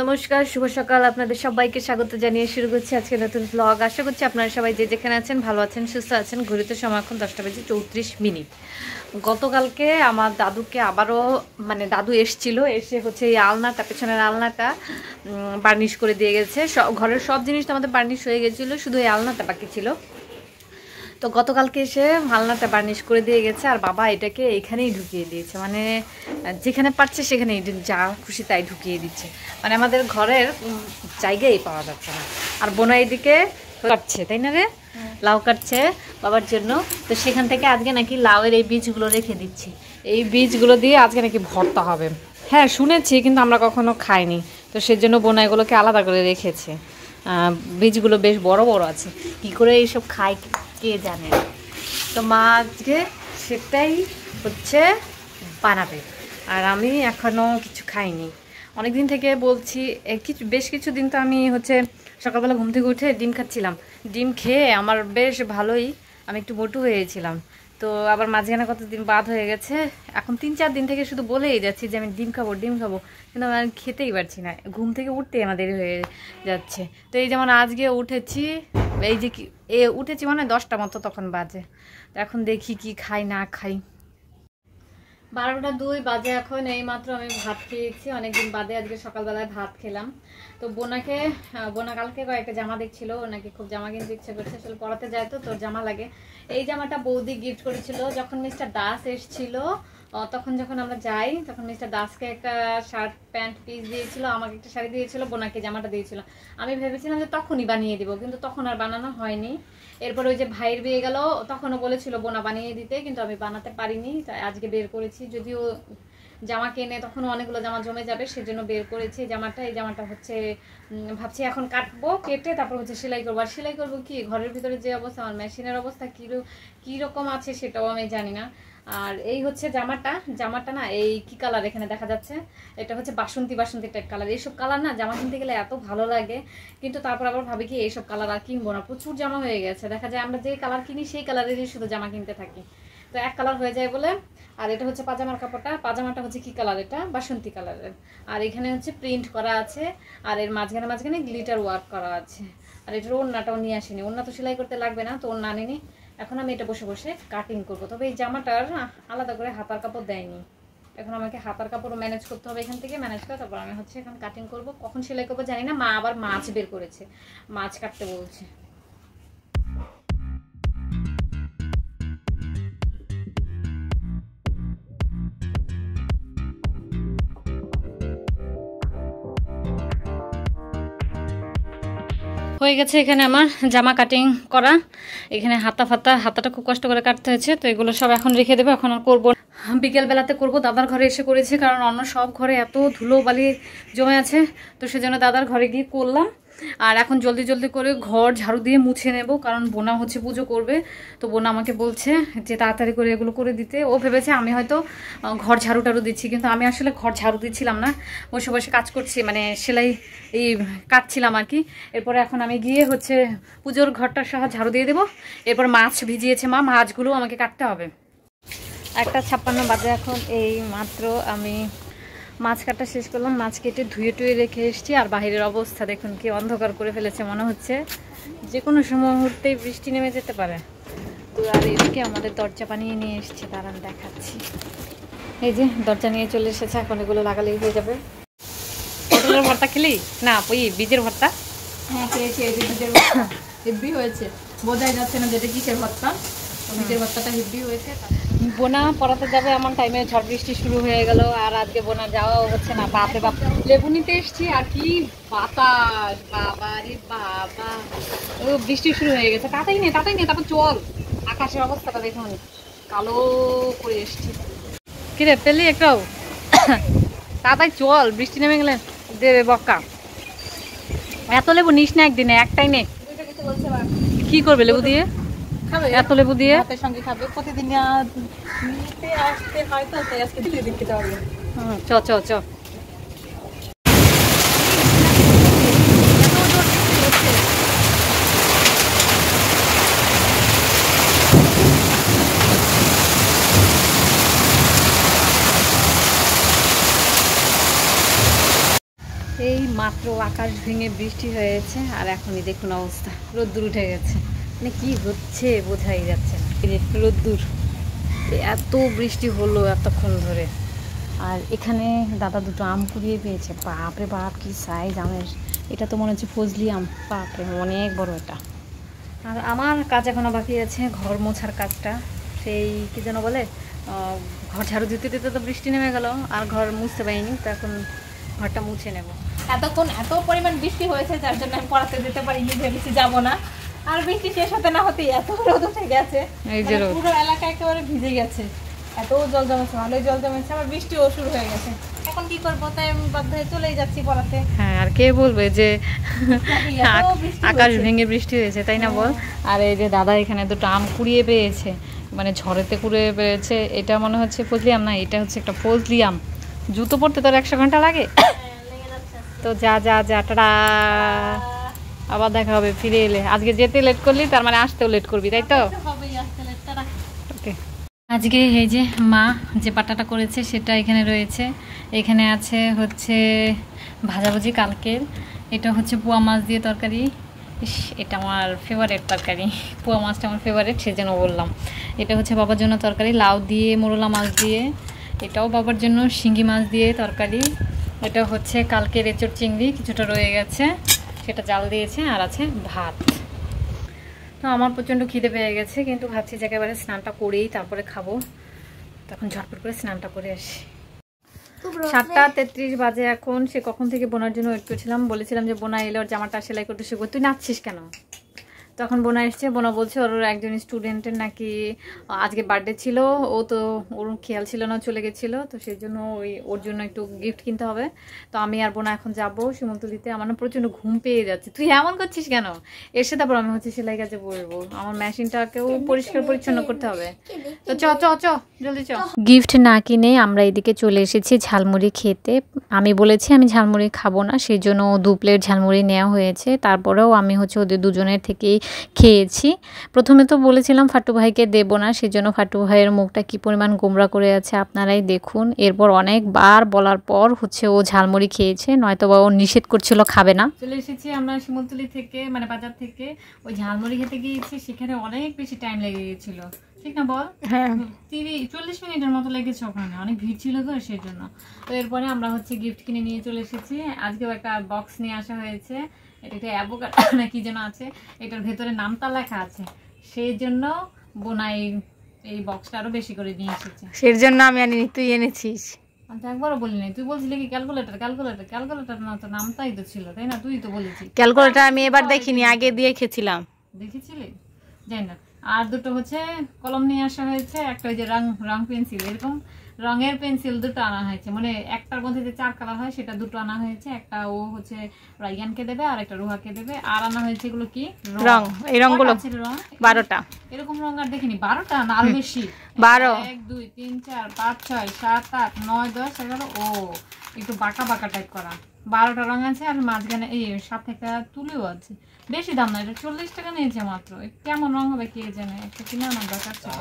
নমস্কার, শুভ সকাল। আপনাদের সবাইকে স্বাগত জানিয়ে শুরু করছি আজকে নতুন ব্লগ। আশা করছি আপনারা সবাই যে যেখানে আছেন ভালো আছেন, সুস্থ আছেন। ঘড়িতে সময় এখন 10:34। গতকালকে আমার দাদুকে আবারও দাদু এসছিল, এসে হচ্ছে এই আলনাটা, পেছনের আলনাটা বার্নিশ করে দিয়ে গেছে। ঘরের সব জিনিস তো আমাদের বার্নিশ হয়ে গেছিলো, শুধু এই আলনাটা বাকি ছিল। তো গতকালকে এসে আলনাটা বার্নিশ করে দিয়ে গেছে, আর বাবা এটাকে এখানেই ঢুকিয়ে দিয়েছে, যেখানে পারছে সেখানেই যা খুশি তাই ঢুকিয়ে দিচ্ছে। আমাদের ঘরের জায়গায় পাওয়া যাচ্ছে না। আর বোনা এদিকে কাটছে, তাই না রে? লাউ কাটছে বাবার জন্য। তো সেখান থেকে আজকে নাকি লাউয়ের এই বীজগুলো রেখে দিচ্ছি, এই বীজগুলো দিয়ে আজকে নাকি ভর্তা হবে। হ্যাঁ শুনেছি, কিন্তু আমরা কখনো খাইনি। তো সেজন্য বোনা এগুলোকে আলাদা করে রেখেছে। বীজগুলো বেশ বড় বড় আছে, কি করে এইসব খায় কে জানে। তো মা আজকে সেটাই হচ্ছে বানাবে, আর আমি এখনও কিছু খাইনি। অনেক দিন থেকে বলছি, বেশ কিছু দিন তো আমি হচ্ছে সকালবেলা ঘুম থেকে উঠে ডিম খাচ্ছিলাম। ডিম খেয়ে আমার বেশ ভালোই, আমি একটু মোটু হয়েছিলাম। তো আবার মাঝখানে কতদিন বাদ হয়ে গেছে, এখন 3-4 দিন থেকে শুধু বলেই যাচ্ছি যে আমি ডিম খাবো ডিম খাবো, কিন্তু আমি খেতেই পারছি না। ঘুম থেকে উঠতেই আমাদের হয়ে যাচ্ছে। তো এই যেমন আজকে উঠেছি, এই যে উঠেছি 10টা মতো তখন বাজে। তো এখন দেখি কি খাই না খাই। 12টা 2 বাজে এখন। এই মাত্র আমি ভাত খেয়েছি, অনেকদিন বাদে আজকে সকালবেলায় ভাত খেলাম। তো বোনা কালকে কয়েকটা জামা দেখছিল, নাকি খুব জামা কিনতে ইচ্ছে করছে, আসলে পড়াতে যায় তো তোর জামা লাগে। এই জামাটা বৌদি গিফট করেছিল যখন মিস্টার দাস এসেছিল। তখন যখন আমরা যাই তখন মিস্টার দাসকে একটা শার্ট প্যান্ট পিস দিয়েছিল, আমাকে একটা শাড়ি দিয়েছিল, বোনাকে জামাটা দিয়েছিল। আমি ভেবেছিলাম যে তখনই বানিয়ে দিব, কিন্তু তখন আর বানানো হয়নি। এরপর ওই যে ভাইয়ের বিয়ে গেল, তখনও বলেছিল বোনা বানিয়ে দিতে, কিন্তু আমি বানাতে পারিনি, তাই আজকে বের করেছি। যদিও জামা কেনে তখন অনেকগুলো জামা জমে যাবে, সেজন্য বের করেছি জামাটা। এই জামাটা হচ্ছে ভাবছি এখন কাটবো, কেটে তারপর হচ্ছে সেলাই করবো। আর সেলাই করবো কি, ঘরের ভিতরে যে অবস্থা, আমার মেশিনের অবস্থা কীরকম আছে সেটাও আমি জানি না। আর এই হচ্ছে জামাটা না, এই কি কালার এখানে দেখা যাচ্ছে, এটা হচ্ছে বাসন্তী টাইপ কালার। এইসব কালার না জামা কিনতে গেলে এত ভালো লাগে, কিন্তু তারপর আবার ভাবি কি এইসব কালার আর কিনবো না, প্রচুর জামা হয়ে গেছে। দেখা যায় আমরা যে কালার কিনি সেই কালারেরই শুধু জামা কিনতে থাকি, তো এক কালার হয়ে যায় বলে। আর এটা হচ্ছে পাজামার কাপড়টা, পাজামাটা হচ্ছে কি কালার, এটা বাসন্তী কালারের। আর এখানে হচ্ছে প্রিন্ট করা আছে, আর এর মাঝখানে গ্লিটার ওয়ার্ক করা আছে। আর এটার ওড়নাটাও নিয়ে আসিনি, ওড়না তো সেলাই করতে লাগবে না, তো ওড়না আনিনি। এখন আমি এটা বসে বসে কাটিং করবো। তবে এই জামাটার আলাদা করে হাতার কাপড় দেয়নি, এখন আমাকে হাতার কাপড়ও ম্যানেজ করতে হবে, এখান থেকে ম্যানেজ করে তারপর আমি হচ্ছে এখন কাটিং করব। কখন সেলাই করবো জানি না। মা আবার মাছ বের করেছে, মাছ কাটতে বলছে। হয়ে গেছে এখানে আমার জামা কাটিং করা। এখানে হাতাটা খুব কষ্ট করে কাটতে হয়েছে, তো এগুলো সব এখন রেখে দেবো, এখন আর করবো। বিকেলবেলাতে করব, দাদার ঘরে এসে করেছি, কারণ অন্য সব ঘরে এত ধুলো বালি জমে আছে, তো সেজন্য দাদার ঘরে গিয়ে করলাম। আর এখন জলদি করে ঘর ঝাড়ু দিয়ে মুছে নেব, কারণ বোনা হচ্ছে পুজো করবে। তো বোনা আমাকে বলছে যে তাড়াতাড়ি করে এগুলো করে দিতে। ও ভেবেছে আমি হয়তো ঘর ঝাড়ু দিচ্ছি, কিন্তু আমি আসলে ঘর ঝাড়ু দিচ্ছিলাম না, বসে বসে কাজ করছি, সেলাই কাটছিলাম আর কি। এরপরে এখন আমি গিয়ে হচ্ছে পুজোর ঘরটা সহ ঝাড়ু দিয়ে দেবো। এরপর মাছ ভিজিয়েছে মা, মাছগুলো আমাকে কাটতে হবে। 1:56 বাজে এখন। এই মাত্র আমি মাছ কাটা শেষ করলাম, মাছ কেটে ধুয়ে টুয়ে রেখে এসেছি। আর বাহিরের অবস্থা দেখুন, কি অন্ধকার করে ফেলেছে, মনে হচ্ছে যে কোনো মুহূর্তেই বৃষ্টি নেমে যেতে পারে। তো আর এদিকে আমাদের দরজা বানিয়ে নিয়ে এসেছি, দাঁড়ান দেখাচ্ছি। এই যে দরজা নিয়ে চলে এসেছে, এখন এগুলো লাগালেই হয়ে যাবে। পটলের ভর্তা খেলি না, ওই বীজের ভর্তা? হ্যাঁ খেয়েছি, এই যে বীজের ভর্তা হেব্বি হয়েছে, বোঝাই যাচ্ছে না যেটা কিসের ভর্তা। বীজের ভর্তাটা হেব্বি হয়েছে। বোনা পড়াতে যাবে এমন টাইমে ঝড় বৃষ্টি শুরু হয়ে গেল, আর আজকে বোনা যাওয়াও হচ্ছে না। বাপরে বাপ, লেবু নিতে এসছি আর কি বাতাস, বাবা রে বাবা, বৃষ্টি শুরু হয়ে গেছে। তাড়াতাড়ি নে তারপর চল। আকাশের অবস্থাটা দেখুন, কালো করে এসছি। কিরে পেলি একটাও? তাড়াতাড়ি চল, বৃষ্টি নেমে গেলে দেবে বক্কা। এত লেবু নিস না একদিনে, একটাই নে। কি করবে লেবু দিয়ে? এত লেবু দিয়ে ভাতের সঙ্গে খাবে, প্রতিদিন নিতে আসতে হয়, তো তাই আজকে দিলে দিতে হবে। চ এই মাত্র আকাশ ভেঙে বৃষ্টি হয়েছে আর এখনই দেখুন অবস্থা, রোদ্দুর উঠে গেছে। মানে কি হচ্ছে বোঝাই যাচ্ছে না। এই যে রোদ্দুর, এত বৃষ্টি হলো এতক্ষণ ধরে। আর এখানে দাদা দুটো আম কুড়িয়ে পেয়েছে। বাপরে বাপ, কি সাইজ আমের! এটা তো মনে হচ্ছে ফজলি আম। বাপরে, অনেক বড় এটা। আর আমার কাজ এখনও বাকি আছে, ঘর মোছার কাজটা। সেই কি যেন বলে, ঘর ঝাড়ু দিতে দিতে তো বৃষ্টি নেমে গেল, আর ঘর মুছতে পারিনি, তো এখন ঘরটা মুছে নেব। এতক্ষণ এত পরিমাণ বৃষ্টি হয়েছে যার জন্য আমি পড়াতে যেতে পারিনি, ভেবেছি যাবো না। আর বৃষ্টি শেষ হতে না হতেই এত রোদ উঠে গেছে, পুরো এলাকা একেবারে ভিজে গেছে, এত জল জমেছে, ভালোই জল জমেছে। আবার বৃষ্টিও শুরু হয়ে গেছে, এখন কি করবো, তাই আমি বাধ্য হয়ে চলেই যাচ্ছি পড়াতে। হ্যাঁ, আর কে বলবে যে আকাশ ভেঙে বৃষ্টি হয়েছে, তাই না বল? আর এই যে দাদা এখানে দুটো আম কুড়িয়ে পেয়েছে, মানে ঝড়েতে কুড়িয়ে পেয়েছে। এটা মনে হচ্ছে ফজলি আম না, এটা হচ্ছে একটা ফজলি আম। জুতো পরতে তোর 100 ঘন্টা লাগে। তো যা যা যা, টাটা, আবার দেখা হবে ফিরে এলে। আজকে যেতে লেট করলি, তার মানে আসতেও লেট করবি, তাই তো? ওকে। আজকে এই যে মা যে পাটাটা করেছে সেটা এখানে রয়েছে। এখানে আছে হচ্ছে ভাজাভুজি কালকের। এটা হচ্ছে পোয়া মাছ দিয়ে তরকারি। এটা আমার ফেভারিট তরকারি, পোয়া মাছটা আমার ফেভারিট, সেজন্য বললাম। এটা হচ্ছে বাবার জন্য তরকারি, লাউ দিয়ে মোরলা মাছ দিয়ে। এটাও বাবার জন্য শিঙ্গি মাছ দিয়ে তরকারি। এটা হচ্ছে কালকের এঁচোড় চিংড়ি, কিছুটা রয়ে গেছে, সেটা জাল দিয়েছে। আর আছে ভাত। তো আমার প্রচণ্ড খিদে পেয়ে গেছে, কিন্তু ভাবছি যে একেবারে স্নানটা করেই তারপরে খাবো। তখন ঝটপট করে স্নানটা করে আসি। 7:33 বাজে এখন। সে কখন থেকে বোনার জন্য ওয়েট করছিলাম, বলেছিলাম যে বোনা এলে ওর জামাটা সেলাই করতে শিখবো। তুই নাচছিস কেন? তখন বোনা এসছে, বোনা বলছে ওর একজন স্টুডেন্টের নাকি আজকে বার্থডে ছিল, ও তো ওর খেয়াল ছিল না, চলে গেছিলো, তো সেই জন্য ওর জন্য একটু গিফট কিনতে হবে। তো আমি আর বোনা এখন যাবো শিমুলতলিতে। আমার না প্রচণ্ড ঘুম পেয়ে যাচ্ছে। তুই এমন করছিস কেন? এসে তারপর আমি হচ্ছে সেলাই কাজে বলবো, আমার মেশিনটাকেও পরিষ্কার পরিচ্ছন্ন করতে হবে। তো চ চ চ, জলদি চ। গিফট না কিনে আমরা এদিকে চলে এসেছি ঝালমুড়ি খেতে। আমি বলেছি আমি ঝালমুড়ি খাবো না, সেই জন্য 2 প্লেট ঝালমুড়ি নেওয়া হয়েছে। তারপরেও আমি হচ্ছে ওদের দুজনের থেকেই খেয়েছি। প্রথমে তো বলেছিলাম ফাট্টু ভাইকে দেবো না, সেজন্য ফাট্টু ভাইয়ের মুখটা কি পরিমাণ গোমরা করে আছে আপনারাই দেখুন। এরপর অনেকবার বলার পর হচ্ছে ও ঝালমুড়ি খেয়েছে, নয়তো বা ও নিষেধ করছিল খাবে না। চলে এসেছি আমরা শিমুলতলি থেকে, মানে বাজার থেকে। ওই ঝালমুড়ি খেতে গিয়েছি, সেখানে অনেক বেশি টাইম লেগে গিয়েছিল, ঠিক না বল? হ্যাঁ, 30-40 মিনিটের মতো লেগেছে, ওখানে অনেক ভিড় ছিল তো সেই জন্য। তো এরপরে আমরা হচ্ছে গিফট কিনে নিয়ে চলে এসেছি। আজকেও একটা বক্স নিয়ে আসা হয়েছে। এটা অ্যাভোকাডো না কি যেন আছে, এটার ভেতরে নামটা লেখা আছে, সেই জন্য বোনাই এই বক্সটা আরো বেশি করে নিয়ে এসেছে। সেই জন্য আমি আনিনি, তুই এনেছিস। আমি তো একবারও বলি নাই, তুই বলছিলি কি ক্যালকুলেটর ক্যালকুলেটর ক্যালকুলেটর না, তো নামটাই তো ছিল, তাই না? তুই তো বলেছিস ক্যালকুলেটর। আমি এবার দেখিনি, আগে দিয়ে খেয়েছিলাম। দেখেছিলি? জানি না। আর দুটো হচ্ছে কলম নিয়ে আসা হয়েছে, একটা ওই যে রং পেন্সিল, এরকম রঙের পেন্সিল দুটো আনা হয়েছে, মানে একটার মধ্যে যে 4 কালার হয় সেটা দুটো আনা হয়েছে। একটা ও হচ্ছে রাইয়ানকে দেবে, আর একটা রুহাকে দেবে। আর আনা হয়েছে এগুলো কি রং, এই রংগুলো 12টা। এরকম রং আর দেখিনি। 12টা না আরো বেশি? 12। 1 2 3 4 5 6 7 8 9 10 11। ও একটু বাঁকা বাঁকা টাইপ করা। 12টা রং আছে। আর মাঝখানে এই সাথে একটা তুলিও আছে। বেশি দাম না, এটা 40 টাকা নিয়েছে মাত্র। কেমন রং হবে কে জানে, একটা কিনে আনার দরকার ছিল।